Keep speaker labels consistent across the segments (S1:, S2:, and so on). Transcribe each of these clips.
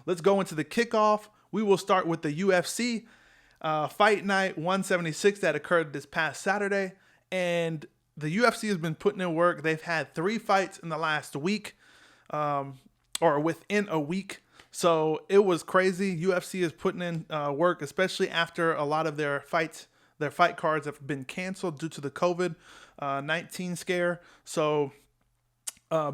S1: let's go into the kickoff. We will start with the UFC Fight Night 176 that occurred this past Saturday. And the UFC has been putting in work. They've had 3 fights in the last week, or within a week. So it was crazy. UFC is putting in work, especially after a lot of their fight cards have been canceled due to the COVID-19 scare. So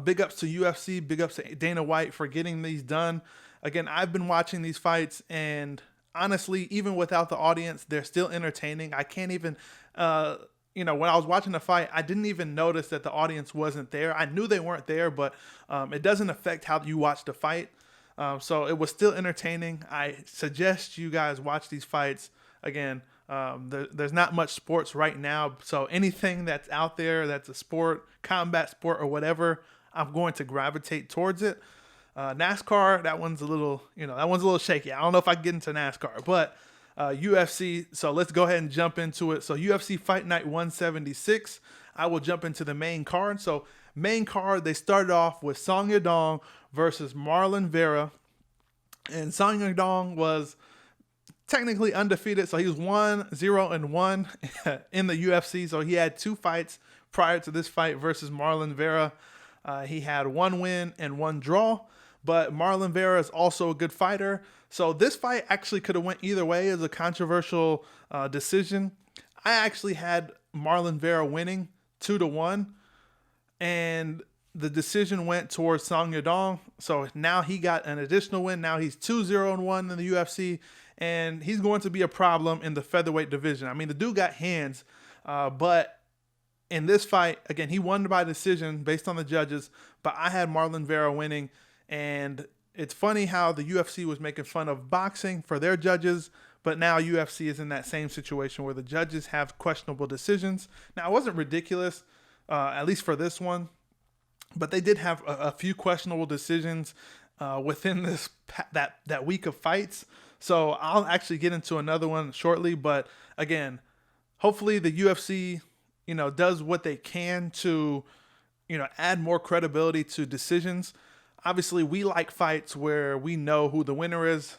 S1: big ups to UFC, big ups to Dana White for getting these done. Again, I've been watching these fights, and honestly, even without the audience, they're still entertaining. I can't even, when I was watching the fight, I didn't even notice that the audience wasn't there. I knew they weren't there, but it doesn't affect how you watch the fight. So it was still entertaining. I suggest you guys watch these fights. Again, there's not much sports right now, so anything that's out there that's a sport, combat sport or whatever, I'm going to gravitate towards it. NASCAR, that one's a little shaky. I don't know if I can get into NASCAR, but UFC, so let's go ahead and jump into it. So UFC Fight Night 176, I will jump into the main card. So main card, they started off with Song Yadong versus Marlon Vera, and Song Yadong was technically undefeated, so he was 1-0-1 in the UFC. So he had 2 fights prior to this fight versus Marlon Vera. He had 1 win and 1 draw, but Marlon Vera is also a good fighter. So this fight actually could have went either way. It was a controversial decision. I actually had Marlon Vera winning 2-1, and the decision went towards Song Yadong. So now he got an additional win. Now he's 2-0-1 in the UFC, and he's going to be a problem in the featherweight division. I mean, the dude got hands, but in this fight, again, he won by decision based on the judges, but I had Marlon Vera winning. And it's funny how the UFC was making fun of boxing for their judges, but now UFC is in that same situation where the judges have questionable decisions. Now, it wasn't ridiculous, at least for this one, but they did have a few questionable decisions within that week of fights. So I'll actually get into another one shortly, but again, hopefully the UFC does what they can to, add more credibility to decisions. Obviously, we like fights where we know who the winner is,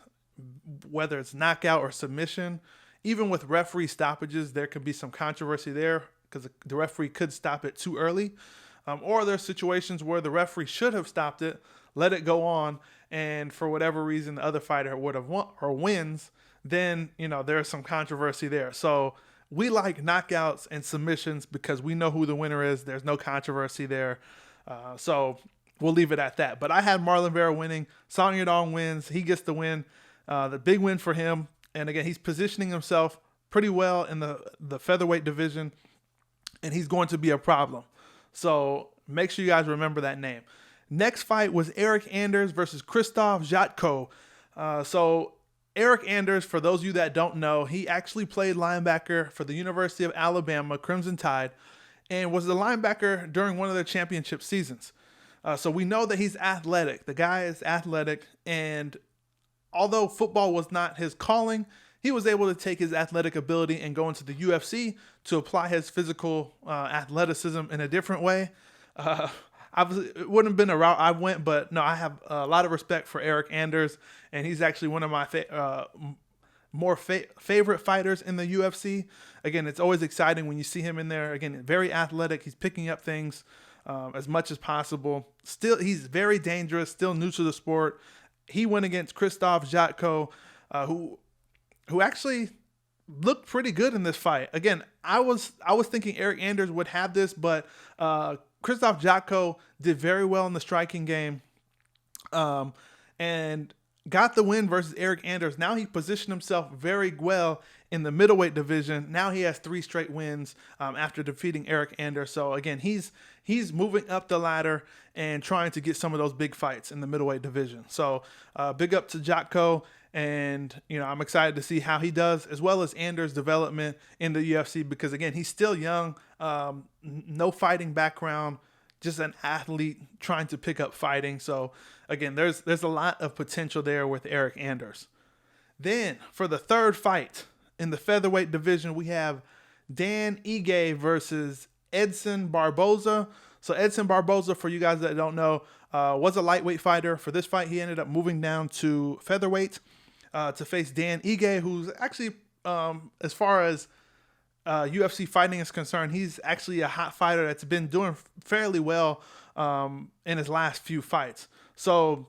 S1: whether it's knockout or submission. Even with referee stoppages, there could be some controversy there because the referee could stop it too early. Or there's situations where the referee should have stopped it, let it go on, and for whatever reason the other fighter would have won or wins, then, there's some controversy there. So we like knockouts and submissions because we know who the winner is. There's no controversy there. So we'll leave it at that. But I had Marlon Vera winning. Song Yadong wins. He gets the win. The big win for him. And again, he's positioning himself pretty well in the featherweight division, and he's going to be a problem. So make sure you guys remember that name. Next fight was Eryk Anders versus Krzysztof Jotko. So Eryk Anders, for those of you that don't know, he actually played linebacker for the University of Alabama Crimson Tide and was the linebacker during one of their championship seasons. So we know that he's athletic. The guy is athletic, and although football was not his calling, he was able to take his athletic ability and go into the UFC to apply his physical athleticism in a different way. Obviously, it wouldn't have been a route I went, but no, I have a lot of respect for Eryk Anders, and he's actually one of my favorite fighters in the UFC. Again, it's always exciting when you see him in there. Again, very athletic. He's picking up things as much as possible. Still, he's very dangerous, still new to the sport. He went against Krzysztof Jotko, who actually looked pretty good in this fight. Again, I was thinking Eryk Anders would have this, but Krzysztof Jotko did very well in the striking game, and got the win versus Eryk Anders. Now he positioned himself very well in the middleweight division. Now he has 3 straight wins after defeating Eryk Anders. So again, he's moving up the ladder and trying to get some of those big fights in the middleweight division. So big up to Jaco, and I'm excited to see how he does, as well as Anders' development in the UFC, because again, he's still young, no fighting background, just an athlete trying to pick up fighting. So again, there's a lot of potential there with Eryk Anders. Then for the third fight in the featherweight division, we have Dan Ige versus Edson Barboza. So Edson Barboza, for you guys that don't know, was a lightweight fighter. For this fight, he ended up moving down to featherweight to face Dan Ige, who's actually, as far as UFC fighting is concerned, he's actually a hot fighter that's been doing fairly well in his last few fights. So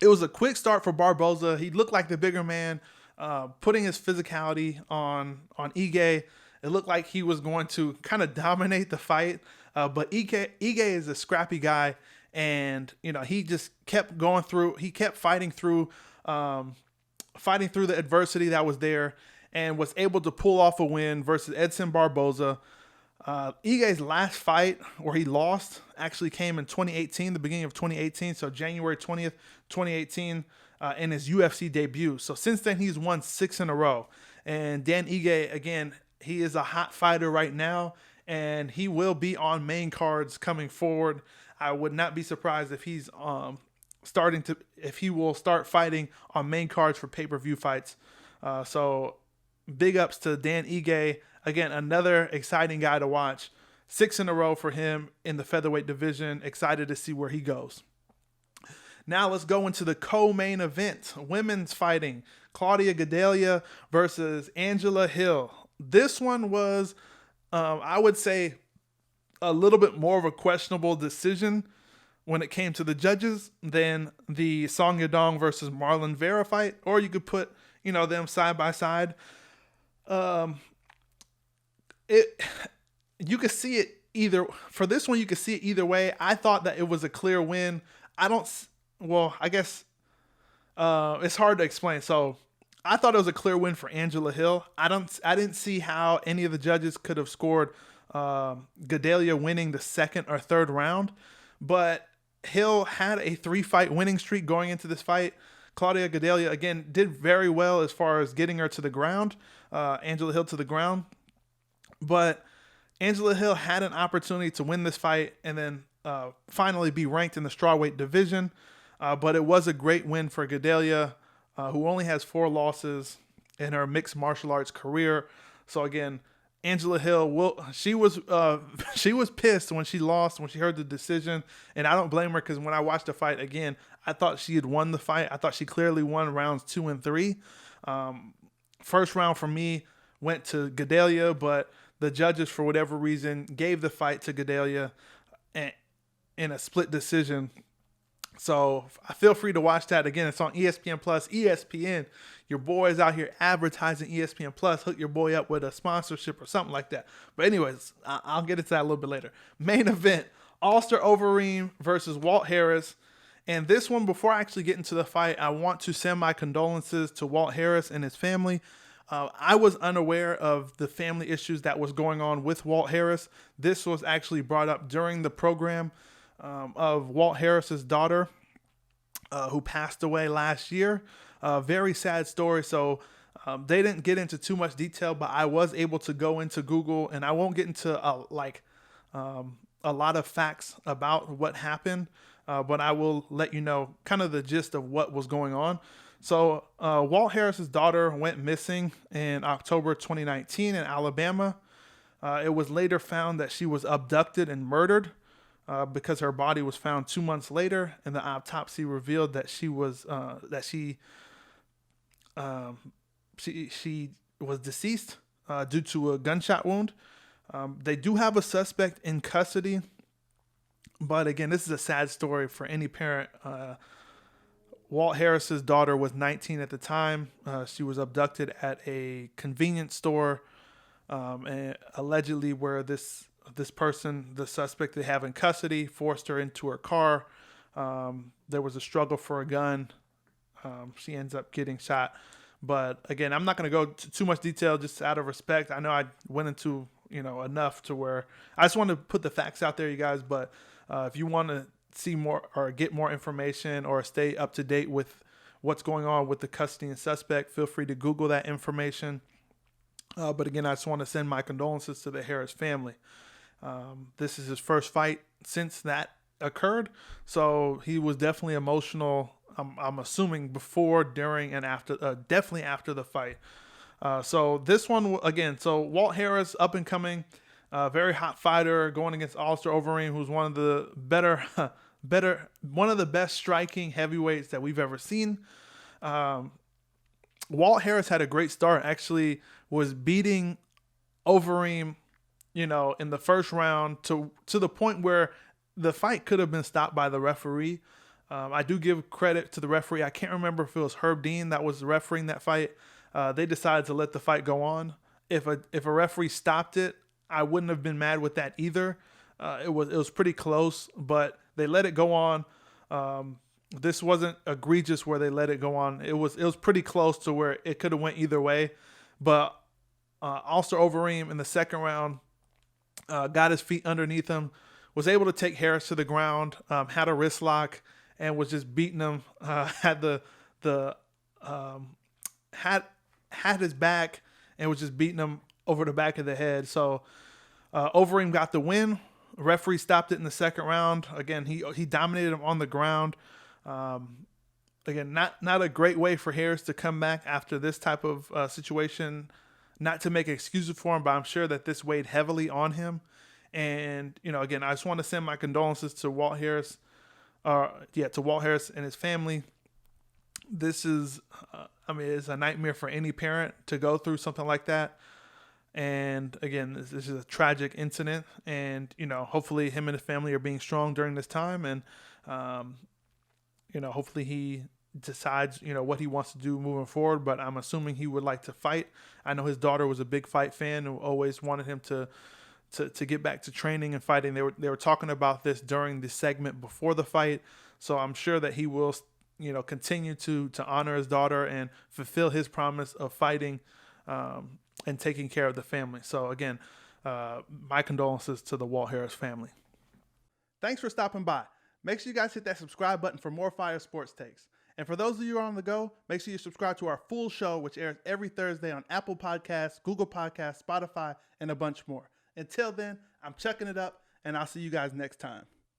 S1: it was a quick start for Barboza. He looked like the bigger man, putting his physicality on Ige. It looked like he was going to kind of dominate the fight, but Ige is a scrappy guy, and he just kept going through. He kept fighting through the adversity that was there, and was able to pull off a win versus Edson Barboza. Ige's last fight where he lost actually came in 2018, the beginning of 2018, so January 20th, 2018, in his UFC debut. So since then, he's won 6 in a row. And Dan Ige, again, he is a hot fighter right now, and he will be on main cards coming forward. I would not be surprised if he's if he will start fighting on main cards for pay-per-view fights. So big ups to Dan Ige. Again, another exciting guy to watch. 6 in a row for him in the featherweight division. Excited to see where he goes. Now let's go into the co-main event. Women's fighting. Cladia Gadelha versus Angela Hill. This one was, I would say, a little bit more of a questionable decision when it came to the judges than the Song Yadong versus Marlon Vera fight. Or you could put, them side by side. You could see it either for this one. You could see it either way. I thought that it was a clear win. I guess it's hard to explain. So I thought it was a clear win for Angela Hill. I didn't see how any of the judges could have scored Gedaliah winning the second or third round, but Hill had a 3-fight winning streak going into this fight. Cladia Gadelha again did very well as far as getting her to the ground, Angela Hill to the ground. But Angela Hill had an opportunity to win this fight and then finally be ranked in the strawweight division. But it was a great win for Gedaliah, who only has 4 losses in her mixed martial arts career. So again, Angela Hill she was pissed when she lost, when she heard the decision, and I don't blame her, because when I watched the fight again, I thought she had won the fight. I thought she clearly won rounds 2 and 3. First round for me went to Gedaliah, but the judges, for whatever reason, gave the fight to Gedaliah in a split decision. So I feel free to watch that. Again, it's on ESPN Plus. ESPN, your boy is out here advertising ESPN Plus. Hook your boy up with a sponsorship or something like that. But anyways, I'll get into that a little bit later. Main event, Alistair Overeem versus Walt Harris. And this one, before I actually get into the fight, I want to send my condolences to Walt Harris and his family. I was unaware of the family issues that was going on with Walt Harris. This was actually brought up during the program of Walt Harris's daughter, who passed away last year. Very sad story. So they didn't get into too much detail, but I was able to go into Google, and I won't get into a lot of facts about what happened, but I will let you know kind of the gist of what was going on. So Walt Harris's daughter went missing in October 2019 in Alabama. It was later found that she was abducted and murdered because her body was found 2 months later, and the autopsy revealed that she was deceased due to a gunshot wound. They do have a suspect in custody, but again, this is a sad story for any parent. Walt Harris's daughter was 19 at the time. She was abducted at a convenience store, and allegedly where this person, the suspect they have in custody, forced her into her car. There was a struggle for a gun. She ends up getting shot. But again, I'm not going to go to too much detail just out of respect. I know I went into enough to where I just want to put the facts out there, you guys. But if you want to see more or get more information or stay up to date with what's going on with the custody and suspect, feel free to Google that information. But again, I just want to send my condolences to the Harris family. This is his first fight since that occurred, so he was definitely emotional. I'm assuming before, during, and after, definitely after the fight. So this one again. So Walt Harris, up and coming. Very hot fighter going against Alistair Overeem, who's one of the one of the best striking heavyweights that we've ever seen. Walt Harris had a great start. Actually, was beating Overeem, in the first round to the point where the fight could have been stopped by the referee. I do give credit to the referee. I can't remember if it was Herb Dean that was refereeing that fight. They decided to let the fight go on. If a referee stopped it, I wouldn't have been mad with that either. It was pretty close, but they let it go on. This wasn't egregious where they let it go on. It was pretty close to where it could have went either way. But Alistair Overeem in the second round got his feet underneath him, was able to take Harris to the ground, had a wrist lock, and was just beating him. Had his back and was just beating him over the back of the head. So Overeem got the win. Referee stopped it in the second round. Again, he dominated him on the ground. Again, not a great way for Harris to come back after this type of situation. Not to make excuses for him, but I'm sure that this weighed heavily on him. And, again, I just want to send my condolences to Walt Harris. To Walt Harris and his family. This is, it's a nightmare for any parent to go through something like that. And again, this is a tragic incident, and, hopefully him and his family are being strong during this time. And, hopefully he decides, what he wants to do moving forward, but I'm assuming he would like to fight. I know his daughter was a big fight fan and always wanted him to get back to training and fighting. They were talking about this during the segment before the fight. So I'm sure that he will, continue to honor his daughter and fulfill his promise of fighting, and taking care of the family. So again, my condolences to the Walt Harris family. Thanks for stopping by. Make sure you guys hit that subscribe button for more fire sports takes. And for those of you who are on the go, make sure you subscribe to our full show, which airs every Thursday on Apple Podcasts, Google Podcasts, Spotify, and a bunch more. Until then, I'm chucking it up, and I'll see you guys next time.